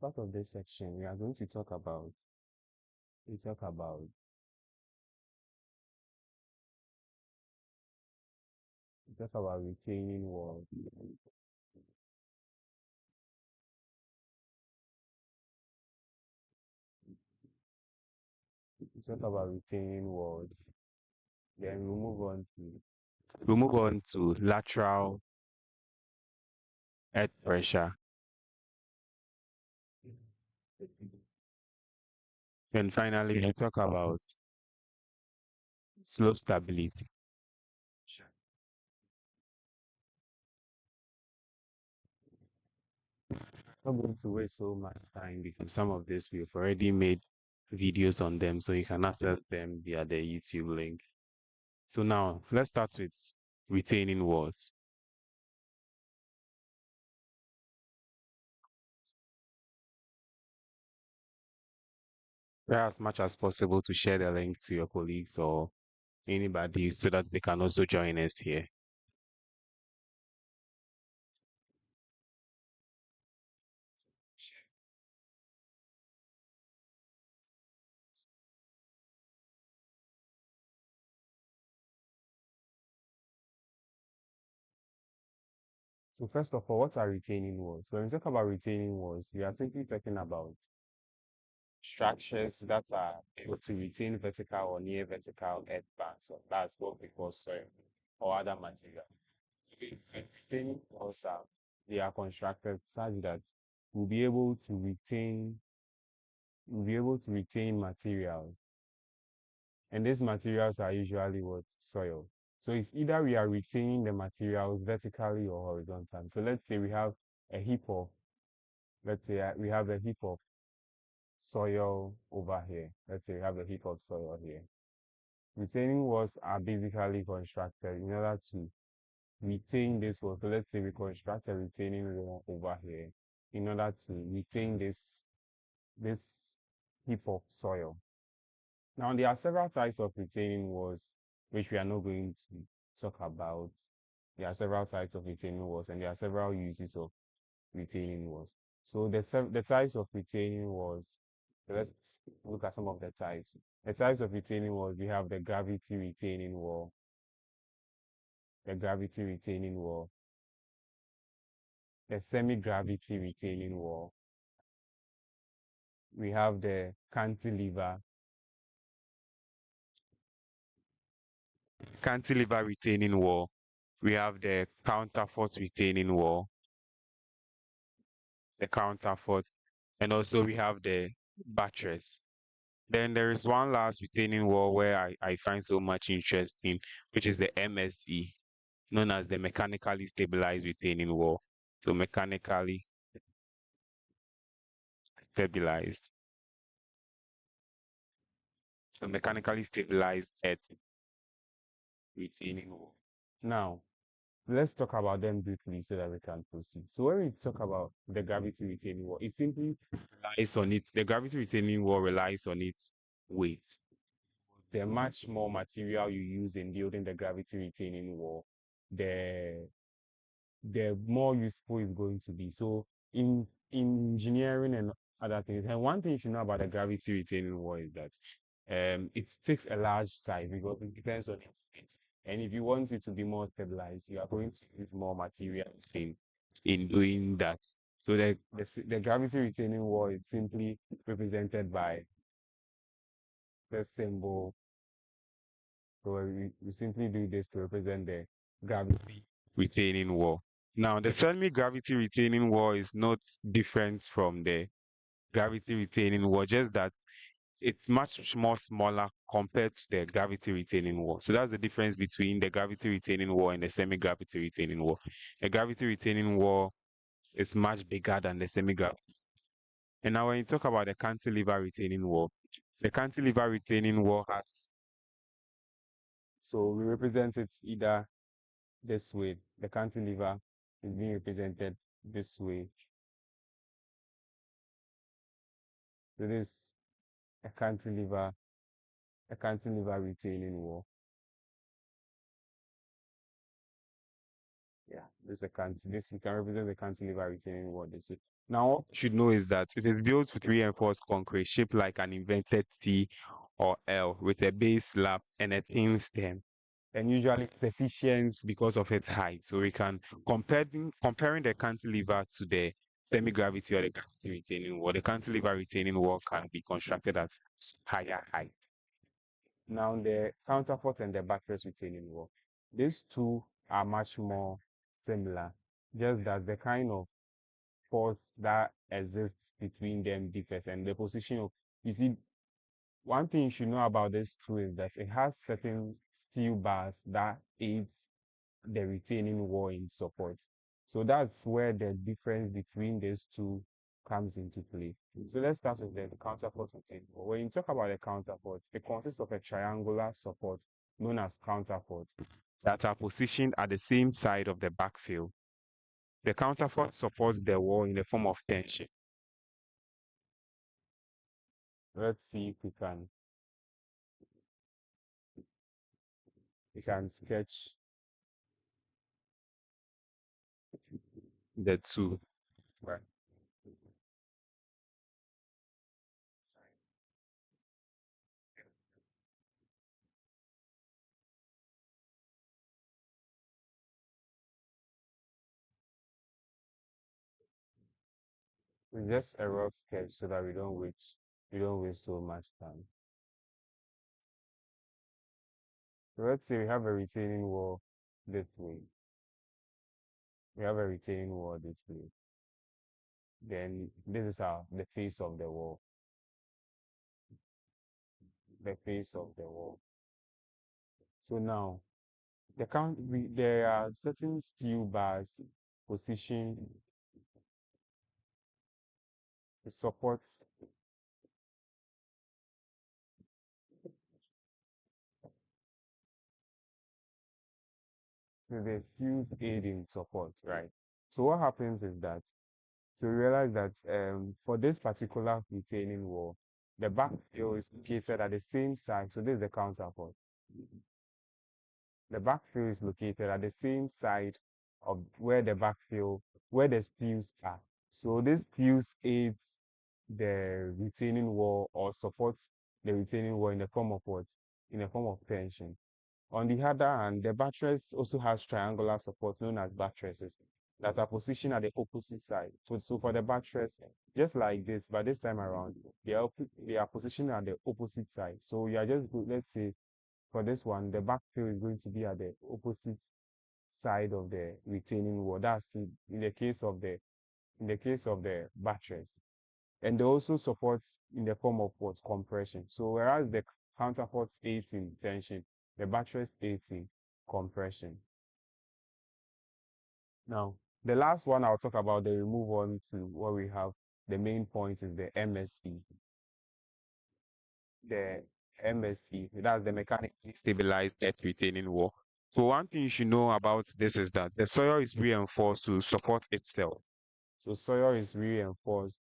Part of this section, we are going to talk about retaining walls. We talk about retaining walls. Then we'll move on to lateral earth pressure. And finally, we talk about slope stability. I'm not going to waste so much time because some of this we've already made videos on them, so you can access them via the YouTube link. So now let's start with retaining walls. Try as much as possible to share the link to your colleagues or anybody so that they can also join us here. So first of all, what are retaining walls? When we talk about retaining walls, we are simply talking about structures that are able to retain vertical or near vertical earth banks, or that's what we call soil or other material. Retaining walls they are constructed such that we'll be able to retain materials, and these materials are usually what? Soil. So it's either we are retaining the materials vertically or horizontally. So let's say we have a heap of we have a heap of soil over here. Let's say we have a heap of soil here. Retaining walls are basically constructed in order to retain this wall. So let's say we construct a retaining wall over here in order to retain this heap of soil. Now there are several types of retaining walls which we are not going to talk about. There are several types of retaining walls and there are several uses of retaining walls. So the types of retaining walls, let's look at some of the types. The types of retaining walls, we have the gravity retaining wall, the semi-gravity retaining wall. We have the cantilever retaining wall. We have the counterfort retaining wall, and also we have the buttress. Then there is one last retaining wall where I find so much interest in, which is the MSE, known as the mechanically stabilized retaining wall. So mechanically stabilized. So mechanically stabilized earth retaining wall. Now, let's talk about them briefly so that we can proceed. So when we talk about the gravity retaining wall, it simply relies on it. The gravity retaining wall relies on its weight. The much more material you use in building the gravity retaining wall, the more useful it's going to be. So in engineering and other things, and one thing you should know about the gravity retaining wall is that it takes a large size because it depends on it. And if you want it to be more stabilized, you are going to use more materials in doing that. So the gravity retaining wall is simply represented by the symbol. So we simply do this to represent the gravity retaining wall. Now, the semi-gravity retaining wall is not different from the gravity retaining wall, just that it's much more smaller compared to the gravity retaining wall. So that's the difference between the gravity retaining wall and the semi-gravity retaining wall. The gravity retaining wall is much bigger than the semi-gravity. And now when you talk about the cantilever retaining wall, the cantilever retaining wall has, so we represent it either this way. The cantilever is being represented this way. So this a cantilever retaining wall. Yeah, This a this we can represent the cantilever retaining wall this way. Now, what you should know is that it is built with reinforced concrete shaped like an inverted T or L with a base slab and a thin stem. And usually it's efficient because of its height. So we can comparing the cantilever to the semi-gravity or the gravity retaining wall. The cantilever retaining wall can be constructed at higher height. Now the counterfort and the buttress retaining wall. These two are much more similar, just that the kind of force that exists between them differs and the position of, you see, one thing you should know about this two is that it has certain steel bars that aids the retaining wall in support. So that's where the difference between these two comes into play. So let's start with the counterpart retaining wall. When you talk about the counterpart, it consists of a triangular support known as counterpart that are positioned at the same side of the backfill. The counterpart supports the wall in the form of tension. Let's see if we can sketch the two. Right. It's just a rough sketch so that we don't waste so much time. So let's say we have a retaining wall this way. We have a retaining wall this way. Then this is the face of the wall. The face of the wall. So now there are certain steel bars positioned to support. So the steels aid in support, right? So what happens is that, so we realize that for this particular retaining wall, the backfill is located at the same side. So this is the counterpart. The backfill is located at the same side of where the steels are. So this steels aids the retaining wall or supports the retaining wall in the form of what? In the form of tension. On the other hand, the buttress also has triangular support known as buttresses that are positioned at the opposite side. So for the buttress, just like this, but this time around, they are positioned at the opposite side. So you are let's say for this one, the backfill is going to be at the opposite side of the retaining wall. That's in the case of the buttress. And they also supports in the form of what? Compression. So whereas the counterparts aids in tension, the buttress aids in compression. Now, the last one I'll talk about, the move on to what we have, the main point is the MSE. The MSE, that's the mechanically stabilized earth retaining wall. So one thing you should know about this is that the soil is reinforced to support itself. So soil is reinforced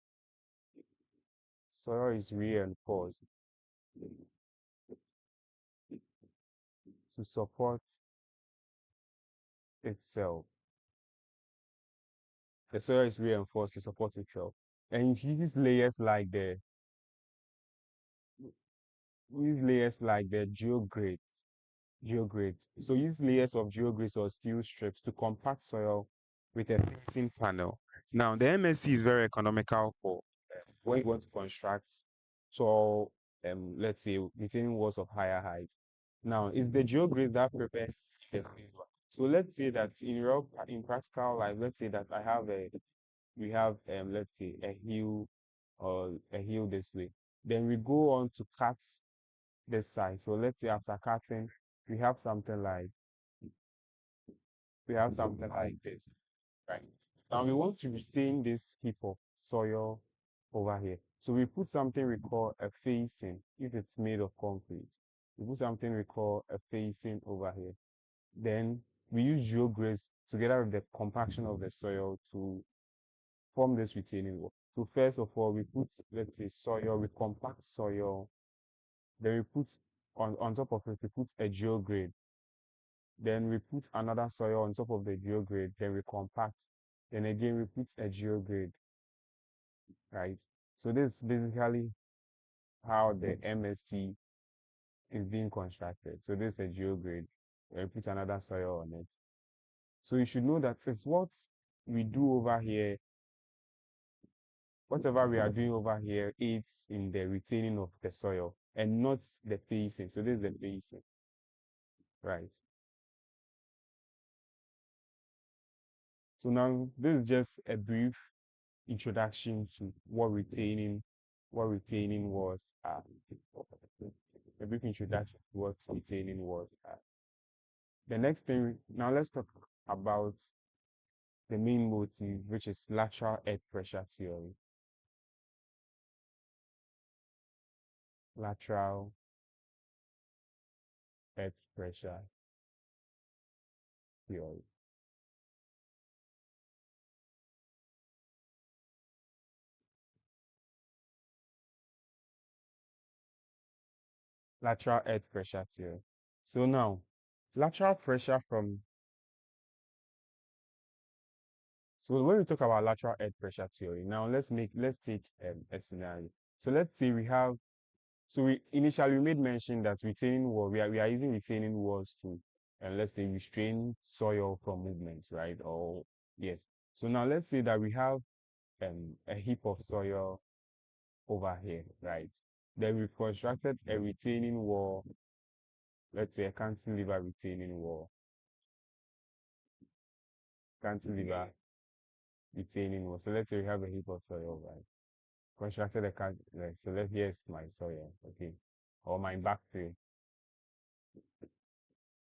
to support itself. The soil is reinforced to support itself. And you use layers like the geogrades. So use layers of geogrades or steel strips to compact soil with a fixing panel. Now the MSC is very economical for when you want to construct tall, let's say retaining walls of higher height. Now it's the geograde that prevents the failure. So let's say that in practical life, let's say that we have let's say a hill this way. Then we go on to cut this side. So let's say after cutting, we have something like this, right? Now we want to retain this heap of soil over here. So we put something we call a facing, if it's made of concrete. We put something we call a facing over here. Then we use geogrates together with the compaction of the soil to form this retaining wall. So first of all, we put, let's say, soil, we compact soil. Then we put on top of it, we put a geograde. Then we put another soil on top of the geograde, then we compact. Then again, we put a geograde, right? So this is basically how the MSC is being constructed. So this is a geograde, and we put another soil on it. So you should know that it's what we do over here, whatever we are doing over here, aids in the retaining of the soil and not the facing. So this is the facing, right? So now this is just a brief introduction to what retaining was, a brief introduction to what retaining was. The next thing, now let's talk about the main motive, which is lateral earth pressure theory. Lateral earth pressure theory. Lateral earth pressure theory. So now, lateral pressure from, so when we talk about lateral earth pressure theory, now let's take a scenario. So let's say we have, so we initially made mention that retaining wall, we are using retaining walls to, let's say, restrain soil from movements, right? Or yes. So now let's say that we have a heap of soil over here, right? Then we've constructed a retaining wall, let's say a cantilever retaining wall, cantilever retaining wall. So let's say we have a heap of soil, right? Constructed a like, so here's my soil, okay, or my backfill.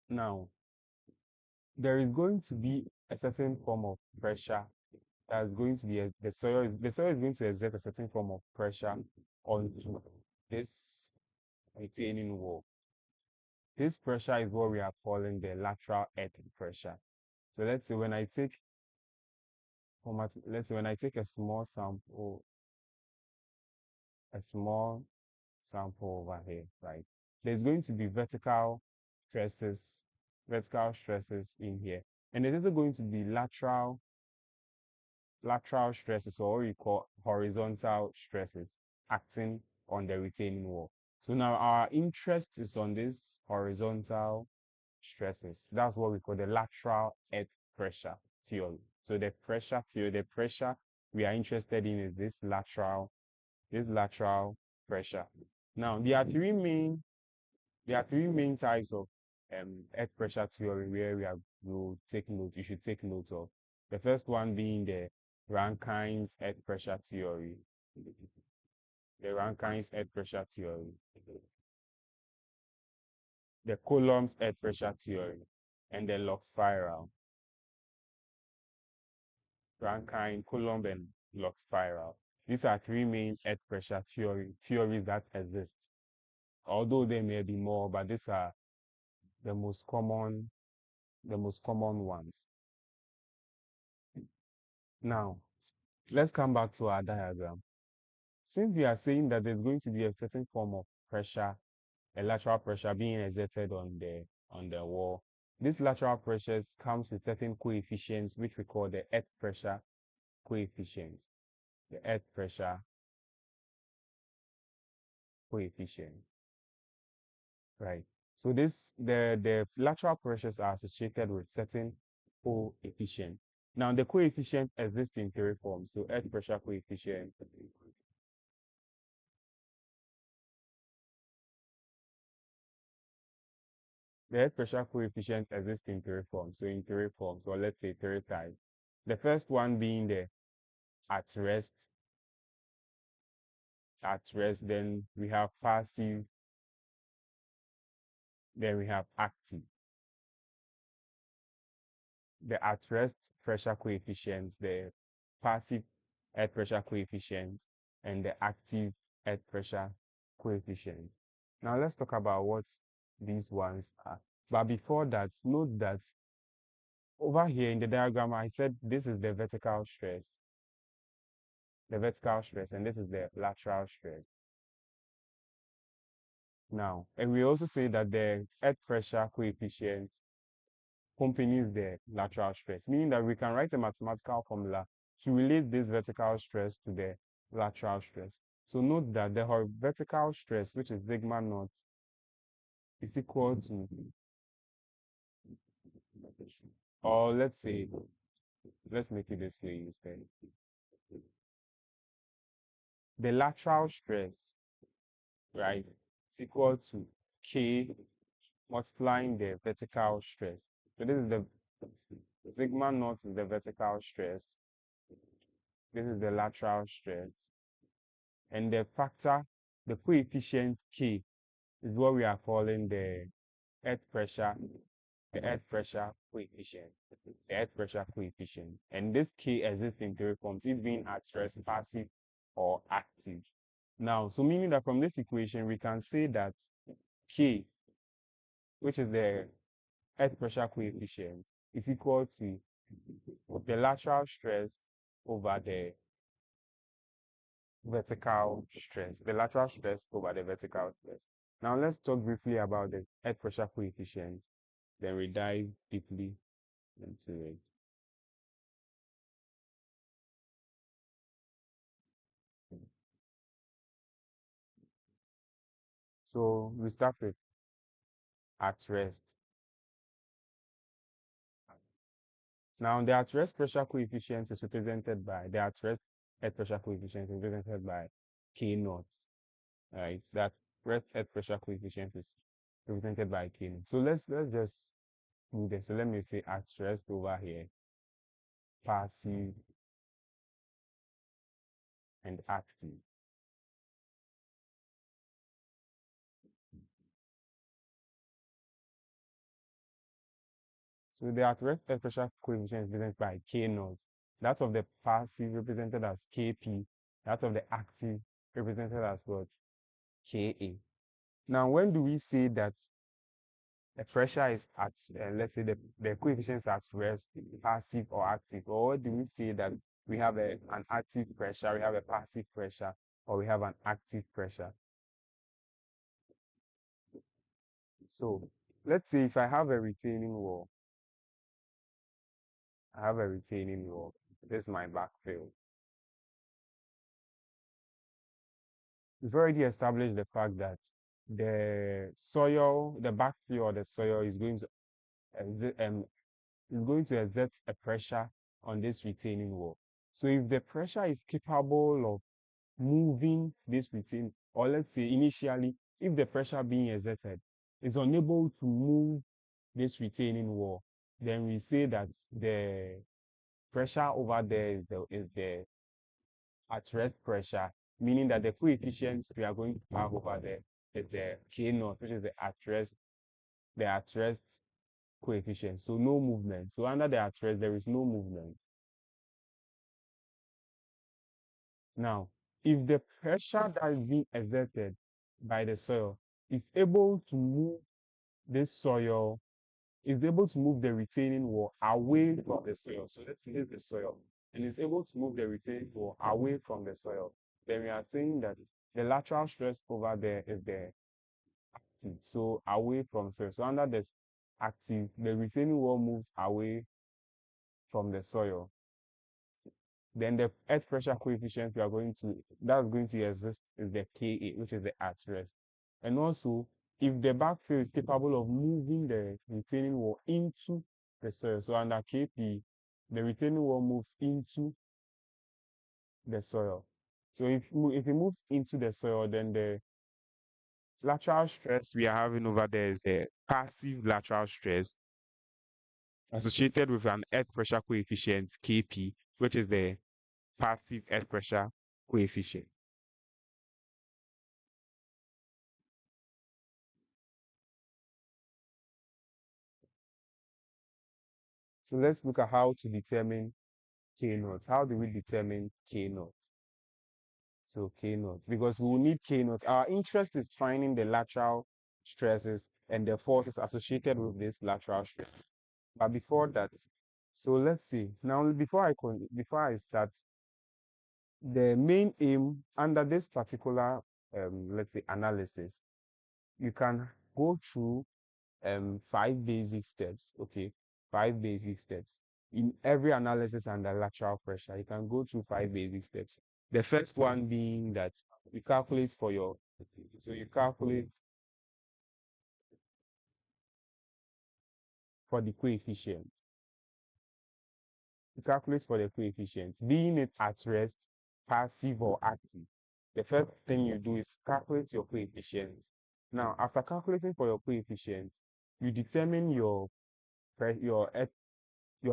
Now, there is going to be a certain form of pressure that's going to be the soil is going to exert a certain form of pressure onto this retaining wall. This pressure is what we are calling the lateral earth pressure. So let's say when I take a small sample over here, right? There's going to be stresses, vertical stresses in here. And there's also going to be lateral stresses, or what we call horizontal stresses, acting on the retaining wall. So now our interest is on this horizontal stresses. That's what we call the lateral earth pressure theory. So the pressure theory, the pressure we are interested in is this lateral pressure. Now there are three main types of earth pressure theory where you should take note of. The first one being the Rankine's earth pressure theory. The Rankine's earth pressure theory. The Coulomb's earth pressure theory, and the log spiral. Rankine, Coulomb, and log spiral. These are three main earth pressure theories that exist. Although there may be more, but these are the most common ones. Now, let's come back to our diagram. Since we are saying that there's going to be a certain form of pressure, a lateral pressure being exerted on the wall, these lateral pressures comes with certain coefficients which we call the earth pressure coefficients. The earth pressure coefficient, right? So the lateral pressures are associated with certain coefficient. Now the coefficient exists in three forms. So earth pressure coefficient, the earth pressure coefficient exists in three forms. So in three forms, or let's say three types. The first one being the at rest. At rest, then we have passive, then we have active. The at rest pressure coefficients, the passive earth pressure coefficient, and the active earth pressure coefficient. Now let's talk about what these ones are. But before that, note that over here in the diagram, I said this is the vertical stress, and this is the lateral stress. Now, and we also say that the earth pressure coefficient accompanies the lateral stress, meaning that we can write a mathematical formula to relate this vertical stress to the lateral stress. So note that the vertical stress, which is sigma naught, is equal to, or let's say, let's make it this way instead. The lateral stress, right, is equal to K multiplying the vertical stress. So this is the sigma naught is the vertical stress. This is the lateral stress. And the factor, the coefficient K, is what we are calling the earth pressure, the earth pressure coefficient, the earth pressure coefficient. And this K exists in three forms, it being at rest, passive, or active. Now, so meaning that from this equation, we can say that K, which is the earth pressure coefficient, is equal to the lateral stress over the vertical stress, the lateral stress over the vertical stress. Now let's talk briefly about the earth pressure coefficient, then we dive deeply into it. So we start with at rest. Now the at rest pressure coefficient is represented by the at rest earth pressure coefficient is represented by K naught. Right? That rest earth pressure coefficient is represented by K naught. So let's just do this. So let me say at rest over here, passive and active. So the at rest earth pressure coefficient is represented by K naught. That of the passive represented as Kp. That of the active represented as what? Ka. Now, when do we say that the pressure is at, let's say the coefficient is at rest, passive or active? Or what do we say that we have an active pressure, we have a passive pressure, or we have an active pressure? So let's say if I have a retaining wall, I have a retaining wall. This is my backfill. We've already established the fact that the soil, the backfill or the soil is going to exert a pressure on this retaining wall. So if the pressure is capable of moving this retaining, or let's say initially, if the pressure being exerted is unable to move this retaining wall, then we say that the pressure over there is the at rest pressure, meaning that the coefficients we are going to have over there is the K naught, which is the at rest coefficient. So no movement. So under the at rest, there is no movement. Now, if the pressure that is being exerted by the soil is able to move this soil, is able to move the retaining wall away from the soil. So let's say the soil and is able to move the retaining wall away from the soil, then we are saying that the lateral stress over there is the active. So away from soil. So under this active, the retaining wall moves away from the soil. Then the earth pressure coefficient that's going to exist is the Ka, which is the at rest. And also, if the backfill is capable of moving the retaining wall into the soil, so under Kp, the retaining wall moves into the soil. So if it moves into the soil, then the lateral stress we are having over there is the passive lateral stress associated with an earth pressure coefficient Kp, which is the passive earth pressure coefficient. So let's look at how to determine K naught. How do we determine K naught? So K naught, because we will need K naught. Our interest is finding the lateral stresses and the forces associated with this lateral stress. But before that, so let's see. Now, before I start, the main aim under this particular, let's say, analysis, you can go through 5 basic steps. Okay, 5 basic steps. In every analysis under lateral pressure, you can go through 5 basic steps. The first one being that you calculate for your, so you calculate for the coefficient. You calculate for the coefficient, being it at rest, passive or active. The first thing you do is calculate your coefficient. Now, after calculating for your coefficient, you determine your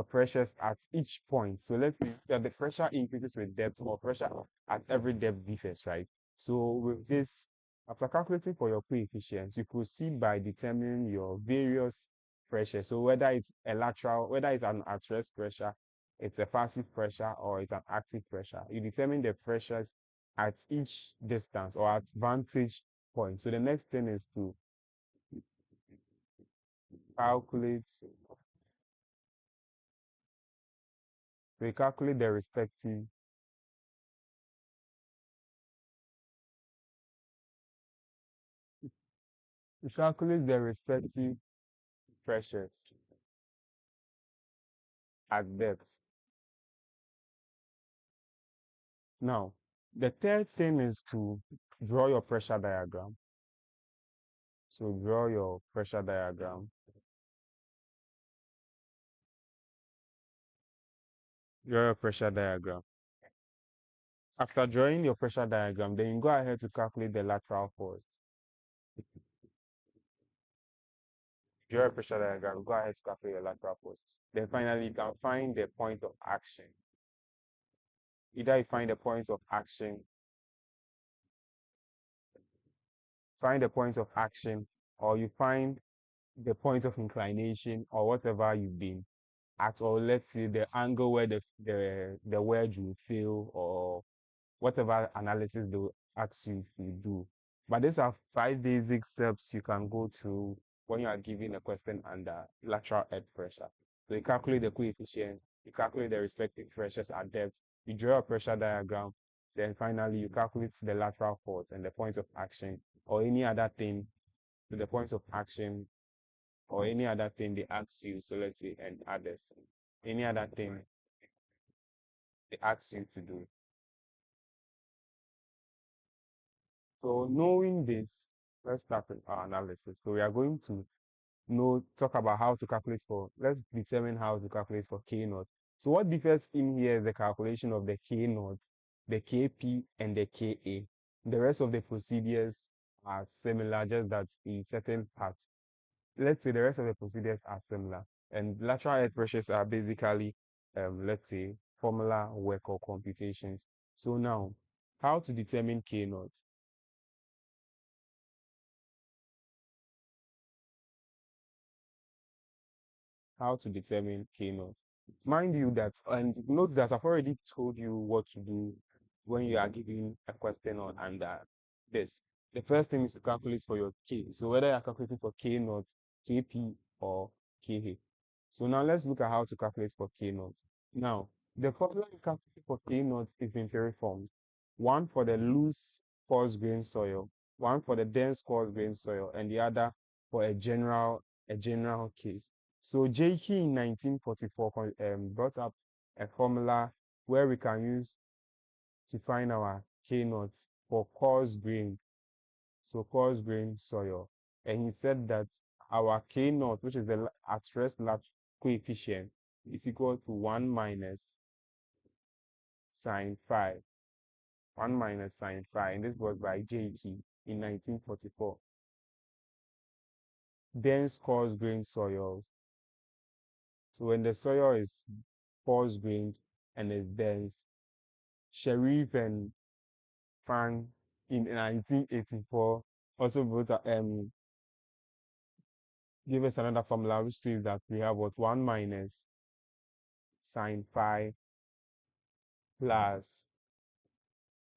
pressures at each point. So let's say that the pressure increases with depth or pressure at every depth differs, right? So with this, after calculating for your coefficients, you proceed by determining your various pressures. So whether it's a lateral, whether it's an at rest pressure, it's a passive pressure, or it's an active pressure. You determine the pressures at each distance or at vantage point. So the next thing is to calculate. We calculate the respective we calculate the respective pressures at depth. Now, the third thing is to draw your pressure diagram. So draw your pressure diagram. Draw your pressure diagram. After drawing your pressure diagram, then you go ahead to calculate the lateral force. Draw your pressure diagram, go ahead to calculate your lateral force. Then finally, you can find the point of action. Either you find the point of action, or you find the point of inclination, or whatever you've been at, or let's say the angle where the wedge will fail, or whatever analysis they will ask you to do. But these are 5 basic steps you can go through when you are given a question under lateral earth pressure. So you calculate the coefficient, you calculate the respective pressures at depth, you draw a pressure diagram, then finally you calculate the lateral force and the point of action, or any other thing to the point of action, or any other thing they ask you. So let's say, and others, any other thing they ask you to do. So knowing this, let's start with our analysis. So we are going to talk about how to calculate for, let's determine how to calculate for K naught. So what differs in here is the calculation of the K naught, the KP, and the KA. The rest of the procedures are similar, just that in certain parts. Let's say the rest of the procedures are similar. And lateral earth pressures are basically, let's say, formula work or computations. So now, how to determine K naught? How to determine K naught. Mind you that, and note that I've already told you what to do when you are given a question on under this. The first thing is to calculate for your K. So whether you're calculating for K naught, KP, or KA. So now let's look at how to calculate for K naught. Now, the formula you calculate for K naught is in 3 forms. One for the loose coarse grain soil, one for the dense coarse grain soil, and the other for a general case. So JK in 1944 brought up a formula where we can use to find our K naught for coarse grain, so coarse grain soil. And he said that our K naught, which is the at rest coefficient, is equal to 1 minus sine phi. 1 minus sine phi, and this was by JK in 1944. Dense coarse grain soils. So when the soil is coarse grained and is dense, Sharif and Fang in 1984 also wrote give us another formula which says that we have what 1 minus sine phi plus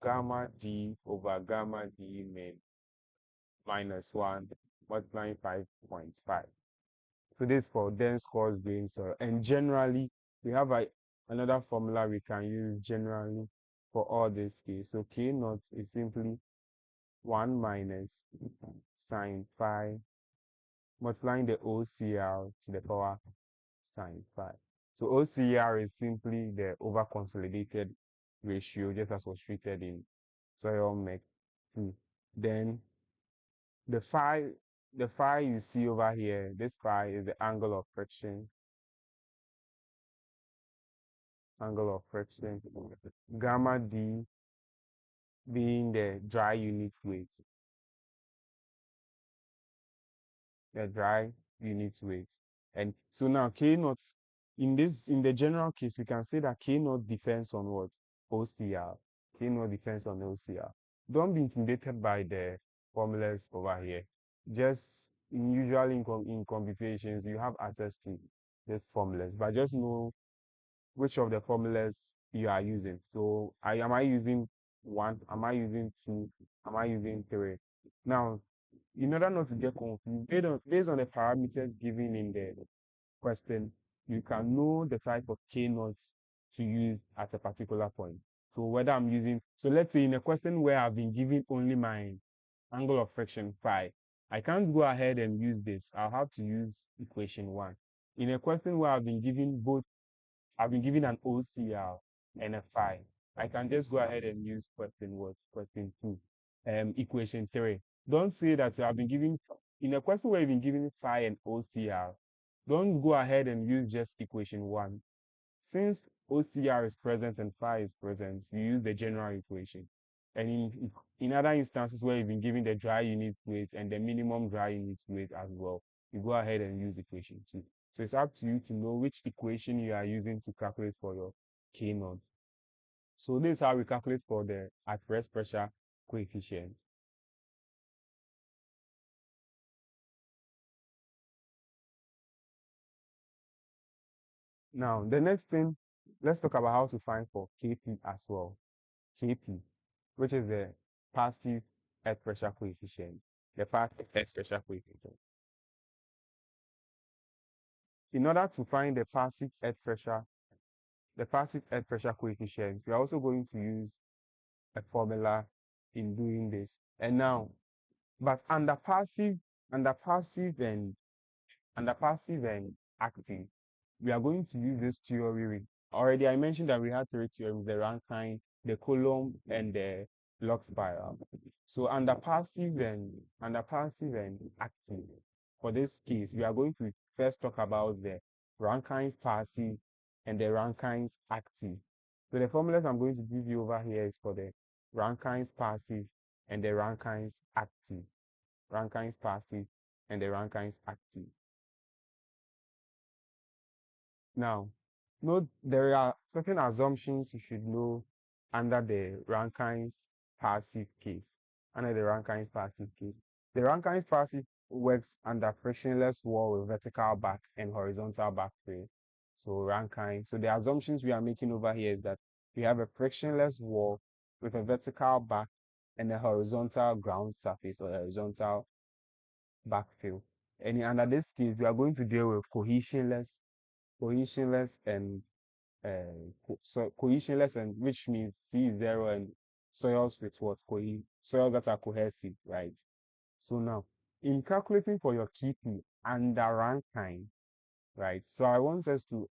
gamma d over gamma d min minus 1 multiplying 5.5. So this is for dense coarse grain soil. And generally, we have another formula we can use generally for all this case. So K naught is simply 1 minus sine phi multiplying the OCR to the power sine phi. So OCR is simply the over consolidated ratio, just as was treated in soil mech 2. Then the phi, the phi you see over here, this phi is the angle of friction. Angle of friction. Gamma D being the dry unit weight. The dry unit weight. And so now K naught, in the general case, we can say that K naught depends on what? OCR. K naught depends on OCR. Don't be intimidated by the formulas over here. Just usually in computations, you have access to these formulas, but just know which of the formulas you are using. So am I using 1? Am I using 2? Am I using 3? Now, in order not to get confused, based on the parameters given in the question, you can know the type of K naughts to use at a particular point. So whether I'm using, so let's say in a question where I've been given only my angle of friction phi, I can't go ahead and use this. I'll have to use equation 1. In a question where I've been given an OCR and a phi, I can just go ahead and use question 2, equation 3. Don't say that I've been given, in a question where you've been given phi and OCR, don't go ahead and use just equation 1. Since OCR is present and phi is present, you use the general equation. And in other instances where you've been given the dry unit weight and the minimum dry unit weight as well, you go ahead and use equation 2. So it's up to you to know which equation you are using to calculate for your K naught. So this is how we calculate for the at rest pressure coefficient. Now, the next thing, let's talk about how to find for Kp as well. Kp, which is the passive earth pressure coefficient. The passive earth pressure coefficient. In order to find the passive earth pressure coefficient, we are also going to use a formula in doing this. And now, but under passive and active, we are going to use this theory. Already I mentioned that we had 3 theorems: the Rankine, the Coulomb, and the Log spiral. So under passive and active, for this case, we are going to first talk about the Rankine's passive and the Rankine's active. So the formulas I'm going to give you over here is for the Rankine's passive and the Rankine's active. Rankine's passive and the Rankine's active. Now, note there are certain assumptions you should know under the Rankine's passive case. Under the Rankine's passive case, the Rankine's passive works under frictionless wall with vertical back and horizontal back fill. So Rankine. So the assumptions we are making over here is that we have a frictionless wall with a vertical back and a horizontal ground surface or horizontal backfill. And under this case, we are going to deal with cohesionless and cohesionless, and which means C0, and soils with what? Soils that are cohesive, right? So now, in calculating for your Kp under Rankine, right? So I want us to,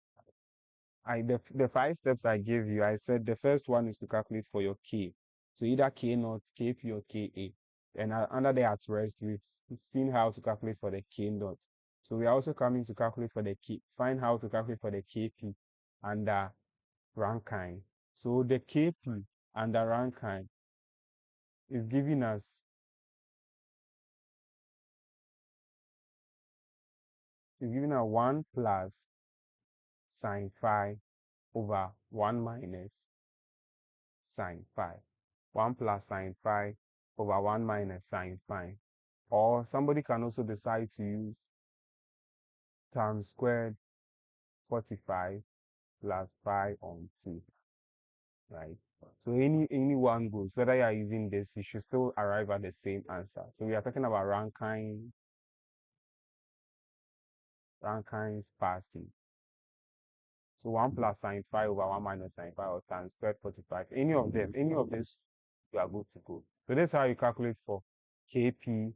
the 5 steps I gave you, I said the first one is to calculate for your K. So either K naught, Kp, or Ka. And under the at rest, we've seen how to calculate for the K naught. So we are also coming to calculate for the K, find how to calculate for the Kp under Rankine. So the Kp under Rankine is giving us 1 plus sine phi over 1 minus sine phi. 1 plus sine phi over 1 minus sine phi. Or somebody can also decide to use tan squared 45 plus phi on 2, right? So any one goes, whether you are using this, you should still arrive at the same answer. So we are talking about Rankine's passive. So 1 plus sine phi over 1 minus sine phi, or tan squared 45. Any of this, you are good to go. So that's how you calculate for Kp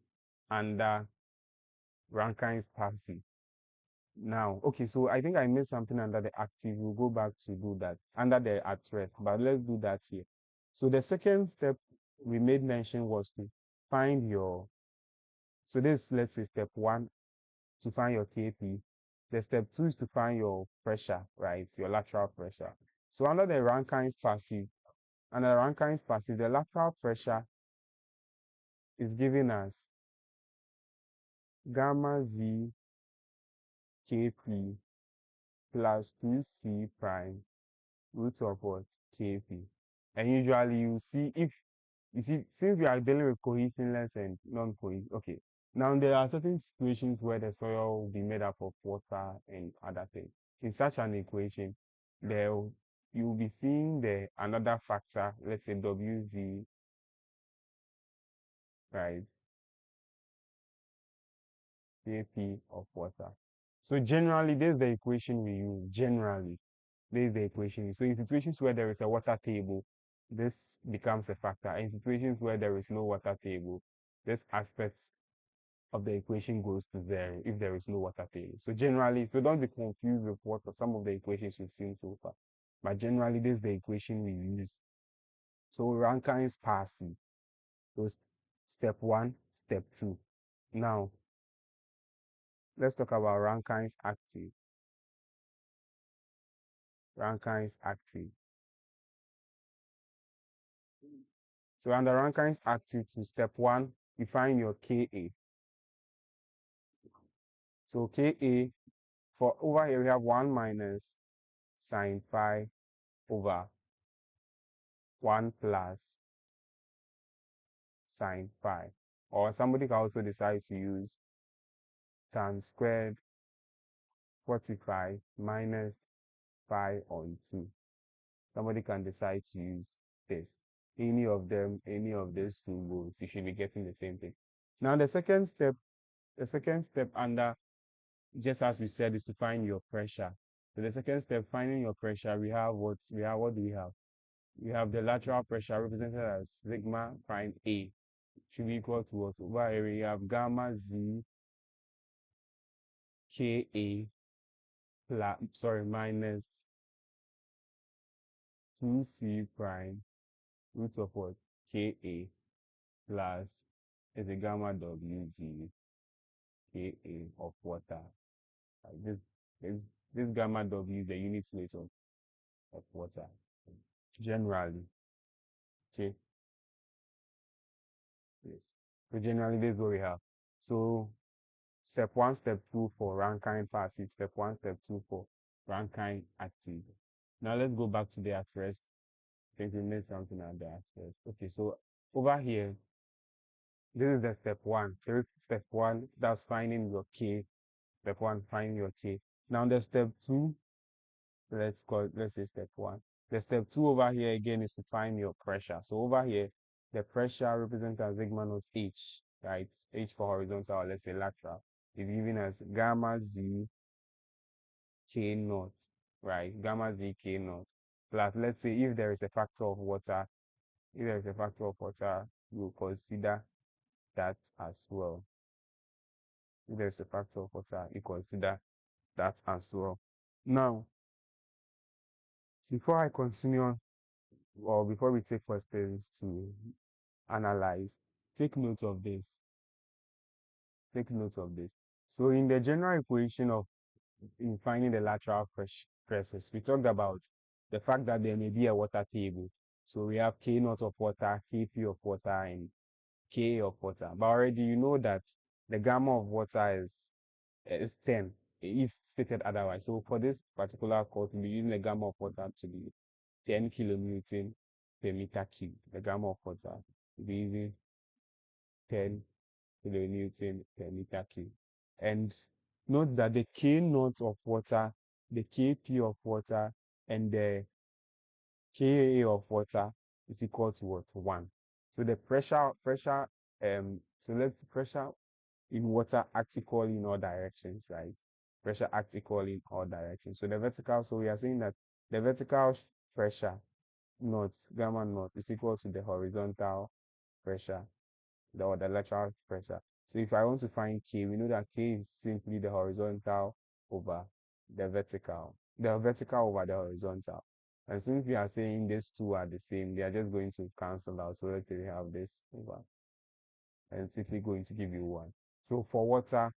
under Rankine's passive. Now, okay, so I think I missed something under the active. We'll go back to do that under the at rest, but let's do that here. So the second step we made mention was to find your, so this, let's say step one, to find your KP. The step two is to find your pressure, right? Your lateral pressure. So under the Rankine's passive, the lateral pressure is giving us gamma z kp plus 2c prime root of what? Kp. And usually you see, if you see, since we are dealing with cohesionless and non-cohesion, okay. Now there are certain situations where the soil will be made up of water and other things. In such an equation, there you will be seeing the another factor, let's say Wz, right? Kp of water. So generally, this is the equation we use. Generally, this is the equation. So in situations where there is a water table, this becomes a factor. In situations where there is no water table, this aspect of the equation goes to zero if there is no water table. So generally, so don't be confused with what are some of the equations we've seen so far. But generally, this is the equation we use. So Rankine's passive. So step one, step two. Now, let's talk about Rankine's active. Rankine's active. So under Rankine's active, to step one, you find your Ka. So Ka, for over here, we have 1 minus sine phi over 1 plus sine phi. Or somebody can also decide to use tan squared 45 minus pi on 2. Somebody can decide to use this. Any of them, any of those two goals, you should be getting the same thing. Now the second step under, just as we said, is to find your pressure. So the second step, finding your pressure, we have what do we have? We have the lateral pressure represented as sigma prime A should be equal to what? Over here we have gamma z Ka minus 2c prime root of what? Ka plus is a gamma Wz Ka of water. This gamma W is the unit weight of water generally. Okay. Yes. So generally this is what we have. So step one, step two for Rankine passive, step one, step two for Rankine active. Now let's go back to the at rest. I think we made something at the at rest. Okay, so over here, this is the step one. Step one, that's finding your K. Step one, finding your K. Now the step two, let's say step one. The step two over here again is to find your pressure. So over here, the pressure represented as sigma naught H, right? H for horizontal, or let's say lateral, is given as gamma Z K naught, right? Gamma Z K naught. Plus, let's say if there is a factor of water, we'll consider that as well. If there's a factor of water, you consider that as well. Now, before I continue, or before we take first steps to analyze, take note of this. Take note of this. So in the general equation of in finding the lateral pressures, we talked about the fact that there may be a water table. So we have K naught of water, Kp of water, and Ka of water. But already you know that the gamma of water is 10 if stated otherwise. So for this particular course, we'll be using the gamma of water to be 10 kilonewton per meter cube. The gamma of water will be using 10 kilonewton per meter cube. And note that the K naught of water, the Kp of water, and the Ka of water is equal to what? 1. So the pressure in water acts equally in all directions, right? Pressure acts equally in all directions. So we are saying that the vertical pressure naught, gamma naught, is equal to the horizontal pressure, or the lateral pressure. So if I want to find K, we know that K is simply the horizontal over the vertical over the horizontal. And since we are saying these two are the same, they are just going to cancel out. So let's say we have this over and simply going to give you 1. So for water,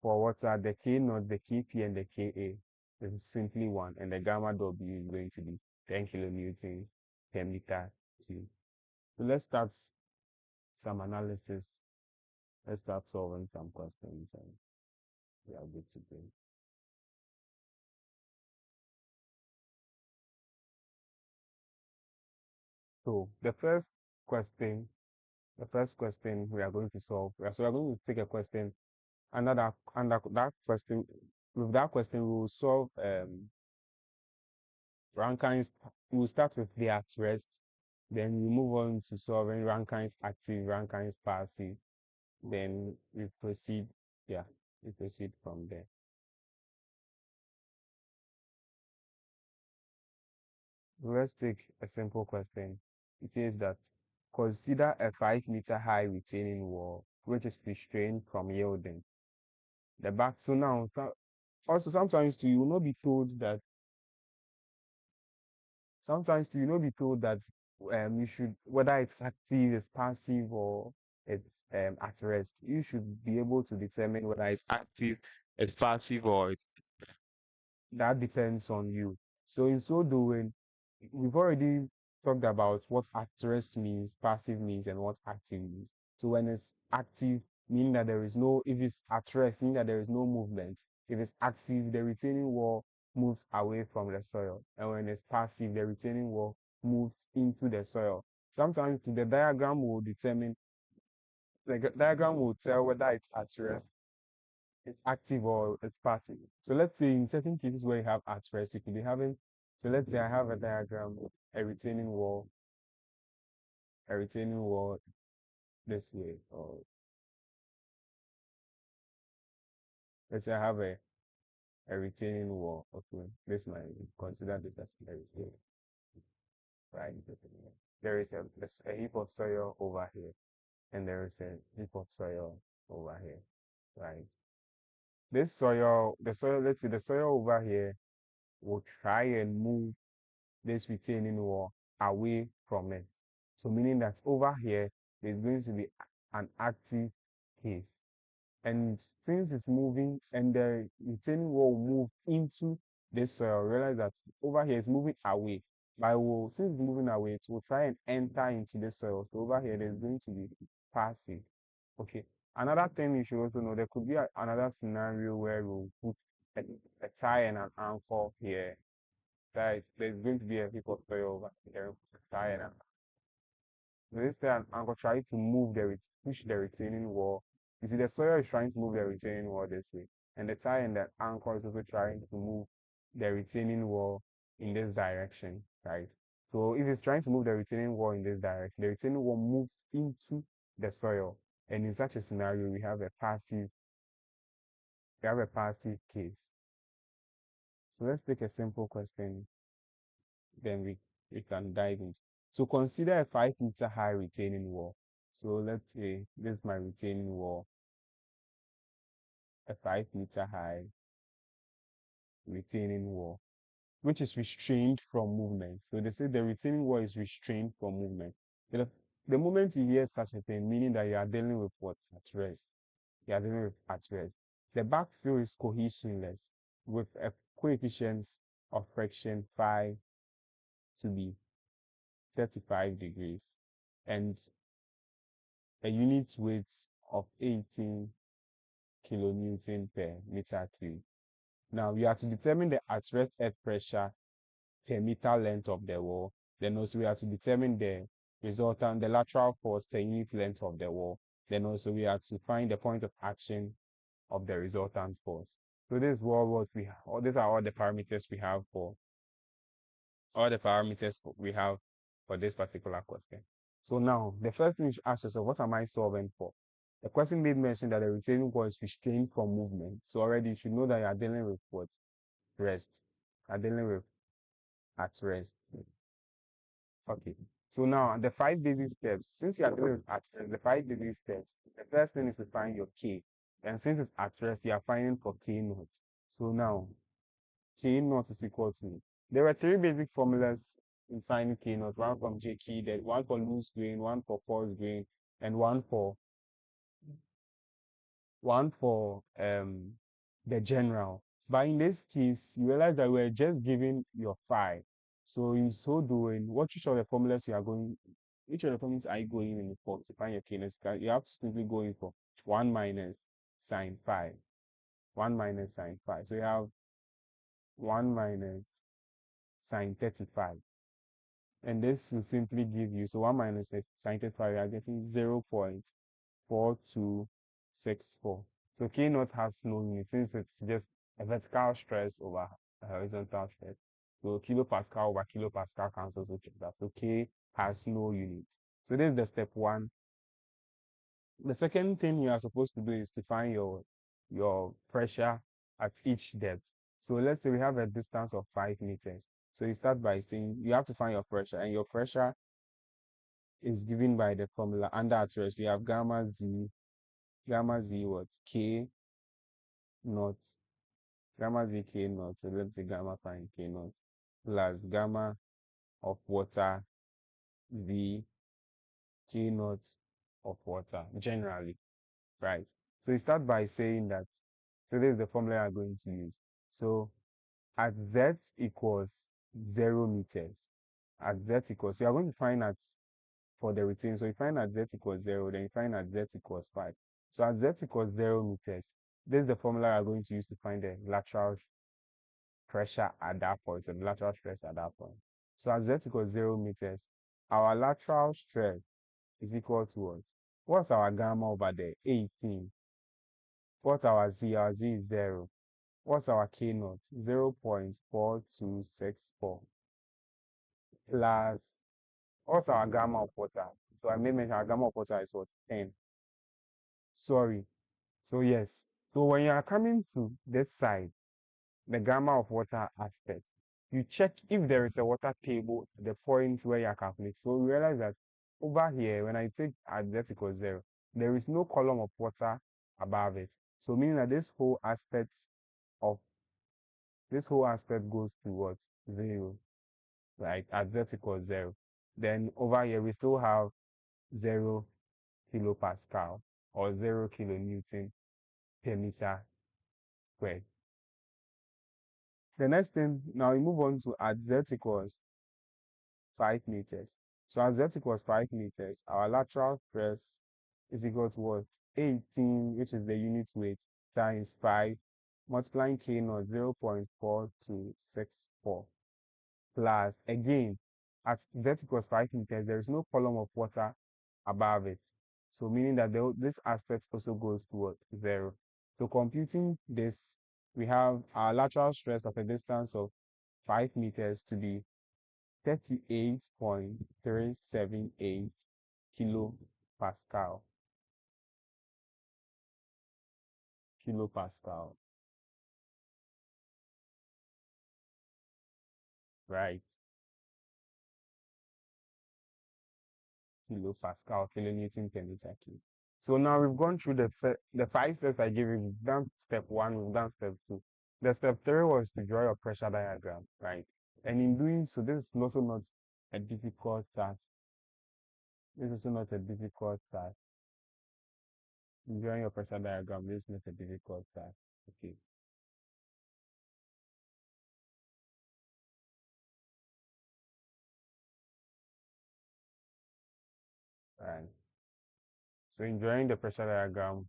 the K naught, the Kp, and the Ka is simply 1, and the gamma W is going to be 10 kilonewtons per meter cube. So let's start some analysis. Let's start solving some questions, and we are good to go. So the first question we are going to solve. So we are going to take a question under that question. With that question, we will solve Rankine's. We will start with the at rest, then we move on to solving Rankine's active, Rankine's passive. Then we proceed. Yeah, we proceed from there. Let's take a simple question. It says that consider a 5-meter high retaining wall which is restrained from yielding. The back. So now, also sometimes too, you will not be told that. Sometimes too, you will not be told that you should, whether it's active, it's passive, or it's at rest. You should be able to determine whether it's active, it's passive, or that depends on you. So in so doing, we've already talked about what at rest means, passive means, and what active means. So when it's active, meaning that there is no, if it's at rest, meaning that there is no movement. If it's active, the retaining wall moves away from the soil. And when it's passive, the retaining wall moves into the soil. Sometimes the diagram will determine, the diagram will tell whether it's at rest, it's active, or it's passive. So let's say in certain cases where you have at rest, you could be having, so let's say I have a diagram, a retaining wall this way, or let's say I have a retaining wall. Okay, this might consider this as a retaining, right? There is a heap of soil over here, and there is a heap of soil over here, right? This soil, let's say the soil over here will try and move this retaining wall away from it. So meaning that over here, there's going to be an active case. And since it's moving and the retaining wall will move into this soil, realize that over here it's moving away. Since it's moving away, it will try and enter into the soil. So over here, there's going to be passive. Okay. Another thing you should also know, there could be another scenario where we'll put a tie and an anchor here. There's going to be a heap of soil over there, tie and an this time I'm going to try to move push the retaining wall. You see, the soil is trying to move the retaining wall this way, and the tie and the anchor is also trying to move the retaining wall in this direction, right? So if it's trying to move the retaining wall in this direction, the retaining wall moves into the soil, and in such a scenario, we have a passive case. So let's take a simple question, then we can dive into. So consider a 5-meter high retaining wall. So let's say this is my retaining wall, a 5-meter high retaining wall, which is restrained from movement. So they say the retaining wall is restrained from movement. The moment you hear such a thing, meaning that you are dealing with what? At rest. You are dealing with at rest. The backfill is cohesionless with a coefficient of friction phi to be 35 degrees and a unit weight of 18 kilonewton per meter cube. Now we have to determine the at rest earth pressure per meter length of the wall. Then also we have to determine the lateral force per unit length of the wall. Then also we have to find the point of action of the resultant force. So this is what we have. These are all the parameters we have for this particular question. So now, the first thing you should ask yourself, what am I solving for? The question did mention that the retaining wall is restrained from movement. So already you should know that you are dealing with what? Rest. You are dealing with at rest. Okay. So now, the 5 basic steps, since you are dealing with at rest, the 5 basic steps, the first thing is to find your K. And since it's at rest, you are finding for K naught. So now, K naught is equal to, there were three basic formulas in finding K naught, one from J key, then one for loose grain, one for coarse grain, and one for the general. But in this case, you realize that we're just giving your phi. So in so doing, which of the formulas which of the formulas are you going in for to find your k-naught? You have to simply go in for 1 minus sine phi. 1 minus sine phi. So you have 1 minus sine 35. And this will simply give you, so 1 minus sine 35, you are getting 0.4264. So K naught has no unit since it's just a vertical stress over a horizontal stress. So kilopascal over kilopascal cancels each other. So K has no unit. So this is the step one. The second thing you are supposed to do is to find your pressure at each depth. So let's say we have a distance of 5 meters. So you start by saying you have to find your pressure, and your pressure is given by the formula under at rest. We have gamma z what? K naught, gamma z K naught. So let's say gamma prime K naught plus gamma of water V K naught of water generally, right? So you start by saying that, so this is the formula I'm going to use. So at Z equals 0 meters, at Z equals, so you're going to find at for the routine. So you find at Z equals 0, then you find at Z equals 5. So at Z equals 0 meters, this is the formula I'm going to use to find the lateral pressure at that point, so the lateral stress at that point. So at Z equals 0 meters, our lateral stress is equal to what? What's our gamma over there? 18. What's our Z? Our Z is 0. What's our K naught? 0.4264 plus, what's our gamma of water? So I may mention our gamma of water is what? 10. Sorry. So yes. So when you are coming to this side, the gamma of water aspect, you check if there is a water table at the point where you are calculating. So you realize that over here, when I take at Z equals 0, there is no column of water above it. So meaning that this whole aspect goes to what? 0, right? At Z equals 0. Then over here, we still have 0 kilopascal or 0 kilonewton per meter squared. The next thing, now we move on to at Z equals 5 meters. So at Z equals 5 meters, our lateral stress is equal to what? 18, which is the unit weight, times 5, multiplying K naught 0.4264, plus, again, at Z equals 5 meters, there is no column of water above it. So meaning that this aspect also goes to what? 0. So computing this, we have our lateral stress of a distance of 5 meters to be 38.378 kilopascal. Right? Kilopascal, kilonewton per meter cube. So now we've gone through the 5 steps I gave you. We've done step 1, we've done step 2. The step 3 was to draw your pressure diagram, right? And in doing so, this is also not a difficult task. This is also not a difficult task. In drawing your pressure diagram, this is not a difficult task. Okay. Right. So in drawing the pressure diagram,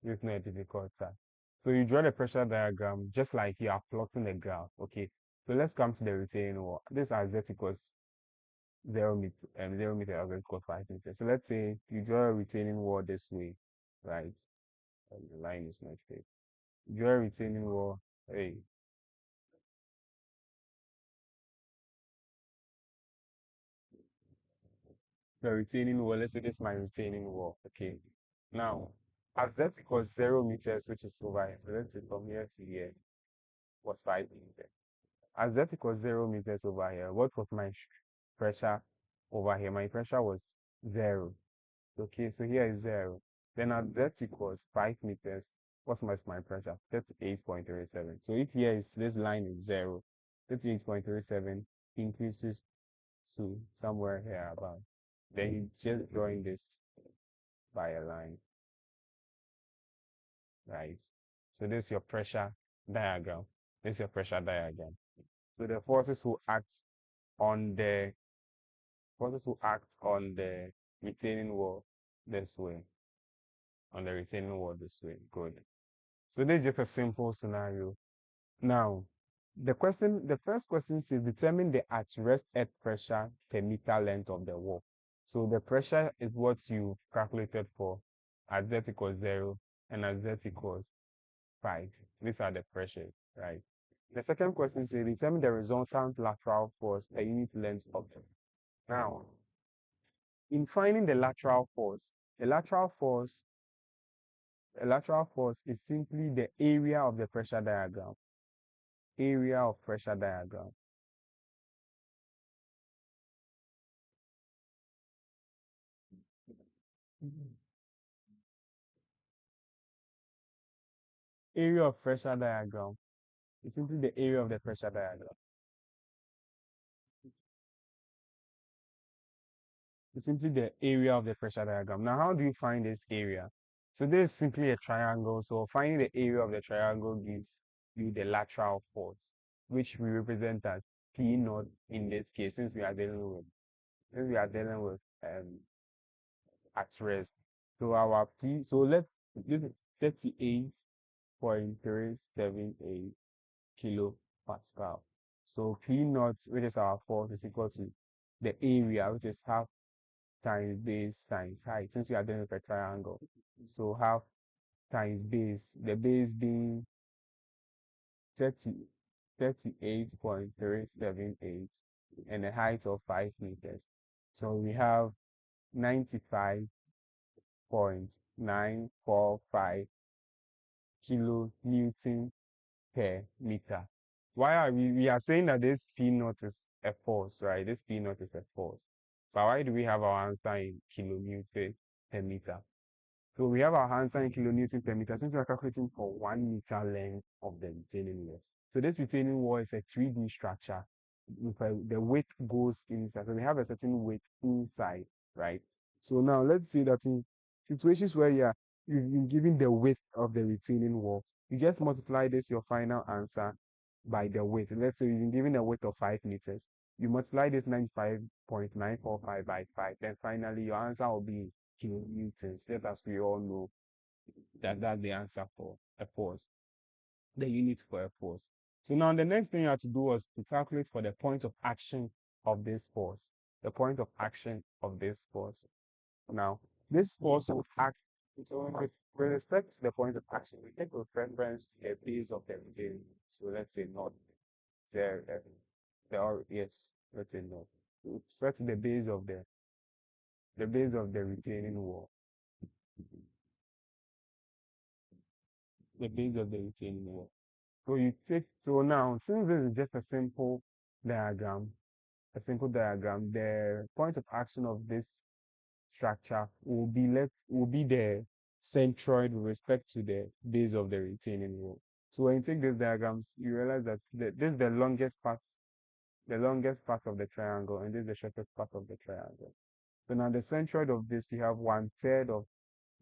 it's not a difficult task. So you draw the pressure diagram just like you are plotting a graph. Okay. So let's come to the retaining wall. This is Z equals 0 meter, 0 meter, or Z equals 5 meters. So let's say you draw a retaining wall this way, right? And the line is not straight. You draw a retaining wall. Hey, the retaining wall. Let's say this is my retaining wall. Okay. Now, as Z equals 0 meters, which is over here. So let's say from here to here was 5 meters. As Z equals 0 meters over here, what was my pressure over here? My pressure was 0. Okay, so here is 0. Then at z equals 5 meters, what's my pressure? 38.37. So if here is this line is 0, 38.37 increases to somewhere here about. Then you just drawing this by a line, right? So this is your pressure diagram. This is your pressure diagram. So the forces who act on the retaining wall this way, on the retaining wall this way. Good. So this is just a simple scenario. Now, the first question says determine the at rest earth pressure per meter length of the wall. So the pressure is what you calculated for at z equals 0 and at z equals 5. These are the pressures, right? The second question says determine the resultant lateral force per unit length of the. Now, in finding the lateral force, the lateral force is simply the area of the pressure diagram. Area of pressure diagram. Area of pressure diagram is simply the area of the pressure diagram. It's simply the area of the pressure diagram. Now, how do you find this area? So this is simply a triangle. So finding the area of the triangle gives you the lateral force, which we represent as P naught in this case, since we are dealing with at rest. So our P, so this is 38.378 kilopascal. So P naught, which is our force, is equal to the area, which is half times base times height, since we are dealing with a triangle. So half times base, the base being 30, 38.378 and a height of 5 meters. So we have 95.945 kilonewton per meter. Why are we are saying that this P naught is a force, right? This P naught is a force. But why do we have our answer in kilonewton per meter? So we have our answer in kilonewton per meter since we are calculating for 1 meter length of the retaining wall. So this retaining wall is a 3D structure. The width goes inside. So we have a certain width inside, right? So now let's say that in situations where you've been given the width of the retaining wall, you just multiply this your final answer by the width. Let's say you've been given a width of 5 meters. You multiply this 95.945 by 5, then finally your answer will be kilonewtons, just as we all know that that's the answer for a force, the unit for a force. So now the next thing you have to do was to calculate for the point of action of this force, the point of action of this force. Now, this force will act, so with respect to the point of action, we take reference to the base of the retaining. So let's say not there, yes, let's say not. With respect to the base of the retaining wall. The base of the retaining wall. So now, since this is just a simple diagram, the point of action of this structure will be the centroid with respect to the base of the retaining wall. So when you take these diagrams, you realize that this is the longest part of the triangle, and this is the shortest part of the triangle. So now the centroid of this, we have 1/3 of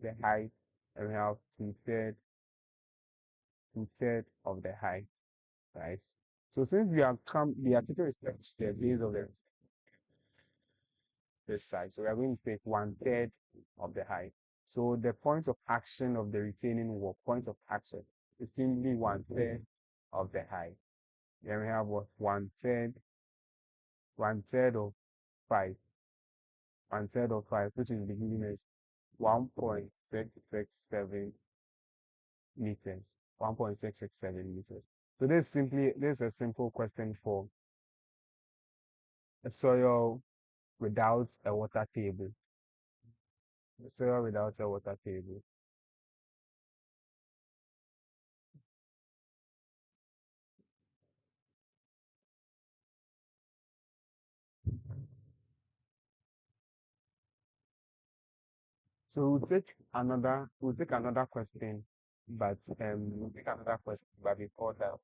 the height, and we have 2/3 of the height, right? So since we are taking respect to the base of this side, so we are going to take 1/3 of the height. So the point of action of the retaining wall, point of action, is simply 1/3 of the height. Then we have what 1/3 of 5, 1/3 of 5, which is beginning as 1.667 meters, 1.667 meters. So this is a simple question for a soil without a water table. A soil without a water table. So we'll take another question, but before that,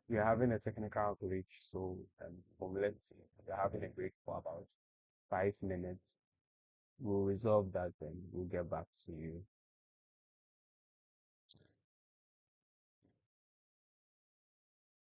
we are having a technical glitch. So let's see, we're having a break for about 5 minutes. We'll resolve that, then we'll get back to you.